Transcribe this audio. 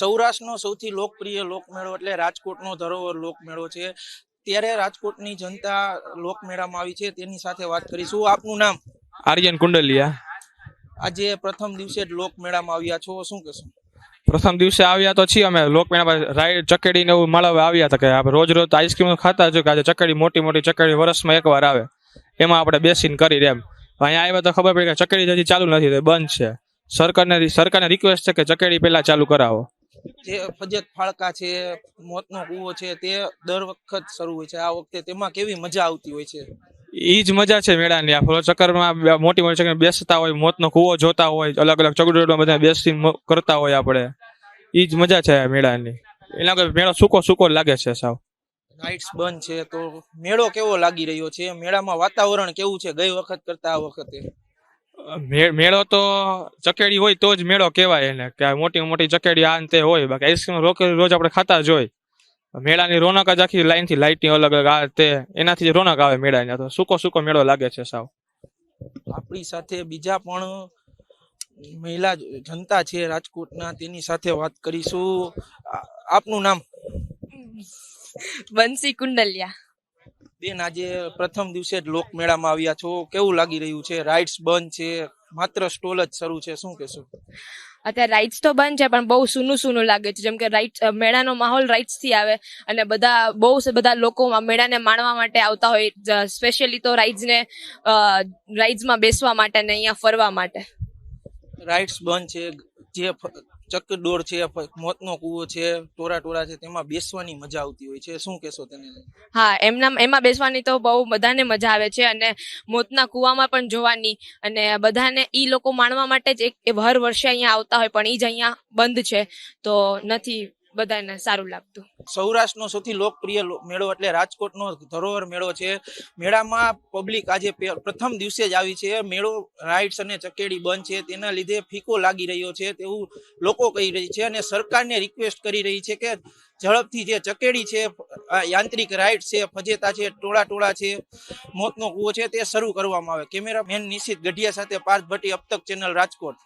સૌરાષ્ટ્રનો સૌથી લોકપ્રિય લોકમેળો એટલે રાજકોટનો ધરોહર લોકમેળો છે. ત્યારે રાજકોટની જનતા લોકમેળામાં આવી છે, તેની સાથે વાત કરીશું. આપનું નામ? આર્યન કુંડલિયા. આજે પ્રથમ દિવસે જ લોકમેળામાં આવ્યા છો, શું કહેશો? પ્રથમ દિવસે આવ્યા તો છીએ અમે લોકમેળામાં, રાઈડ ચકેડી ને એવું મળવા આવ્યા હતા કે આપણે રોજ રોજ આઈસ્ક્રીમ ખાતા જો કે આજે ચકેડી મોટી મોટી ચકેડી વર્ષમાં એકવાર આવે, એમાં આપણે બેસીને કરી એમ. અહીંયા આવ્યા તો ખબર પડી કે ચકેડી હજી ચાલુ નથી, તો બંધ છે. સરકારને રિક્વેસ્ટ છે કે ચકેડી પહેલા ચાલુ કરાવો. જે ફજત ફાળકા છે, મોતનો કૂવો છે, તે દર વખત શરૂ હોય છે. આ વખતે તેમાં કેવી મજા આવતી હોય છે? ઈ જ મજા છે મેળાની. આ ફલો ચક્કરમાં મોટી મોટી ચક્કર બેસતા હોય, મોતનો કૂવો જોતા હોય, અલગ અલગ ચકડોળમાં બધા બેસીને કરતા હોય આપણે. ઈ જ મજા છે મેળાની. એના કોઈ મેળો સૂકો સૂકો લાગે છે સાવ. રાઇડ્સ બંધ છે, તો મેળો કેવો લાગી રહ્યો છે? મેળામાં વાતાવરણ કેવું છે ગઈ વખત કરતા આ વખતે? મેળો તો ચકેડી હોય તો જ મેળો કહેવાય એને, કે મોટી મોટી ચકેડી આ તે હોય. બાકી આઈસ્ક્રીમ રોજ આપણે ખાતા જ હોય. મેળાની રોનક જ આખી લાઈન થી લાઇટની અલગ અલગ આ તે, એનાથી જ રોનક આવે મેળાની. તો સૂકો સૂકો મેળો લાગે છે સાવ. આપણી સાથે બીજા પણ મહિલા જનતા છે રાજકોટના, તેની સાથે વાત કરીશું. આપનું નામ? બંસી કુંડલિયા. બેન, આજે પ્રથમ દિવસે જ લોકમેળામાં આવ્યા છો, કેવું લાગી રહ્યું છે? રાઇડ્સ બંધ છે, માત્ર સ્ટોલ જ શરૂ છે, શું કહેશો? અત્યારે રાઇડ્સ તો બંધ છે, પણ બહુ સૂનું સૂનું લાગે છે. જેમ કે મેળાનો માહોલ રાઇડ્સ થી આવે અને બધા લોકો મેળાને માણવા માટે આવતા હોય. સ્પેશિયલી તો રાઇડ્સમાં બેસવા માટે ને અહીંયા ફરવા માટે. રાઇડ્સ બંધ છે, જે ચકડોળ છે, મોતનો કૂવો છે, ટોળા છે, તેમાં બેસવાની મજા આવતી હોય છે, શું કહેશો તેને? હા, એમાં બેસવાની તો બહુ બધાને મજા આવે છે, અને મોતના કૂવામાં પણ જોવાની, અને બધાને ઈ લોકો માણવા માટે જ હર વર્ષે અહીંયા આવતા હોય, પણ ઈ જ અહીંયા બંધ છે, તો નથી બધાને સારું લાગતું. સૌરાષ્ટ્રનો સૌથી લોકપ્રિય મેળો એટલે રાજકોટનો ધરોહર મેળો છે. મેળામાં પબ્લિક આજે પ્રથમ દિવસે જ આવી છે. મેળો રાઇડ્સ અને ચકેડી બંધ છે, તેના લીધે ફીકો લાગી રહ્યો છે તેવું લોકો કહી રહી છે, અને સરકારને રિક્વેસ્ટ કરી રહી છે કે ઝડપથી જે ચકેડી છે, યાંત્રિક રાઇડ છે, ફજેતા છે, ટોળા છે, મોતનો કૂવો છે, તે શરૂ કરવામાં આવે. કેમેરામેન નિશિત ગઢિયા સાથે પાર્થ ભટ્ટી, અબતક ચેનલ, રાજકોટ.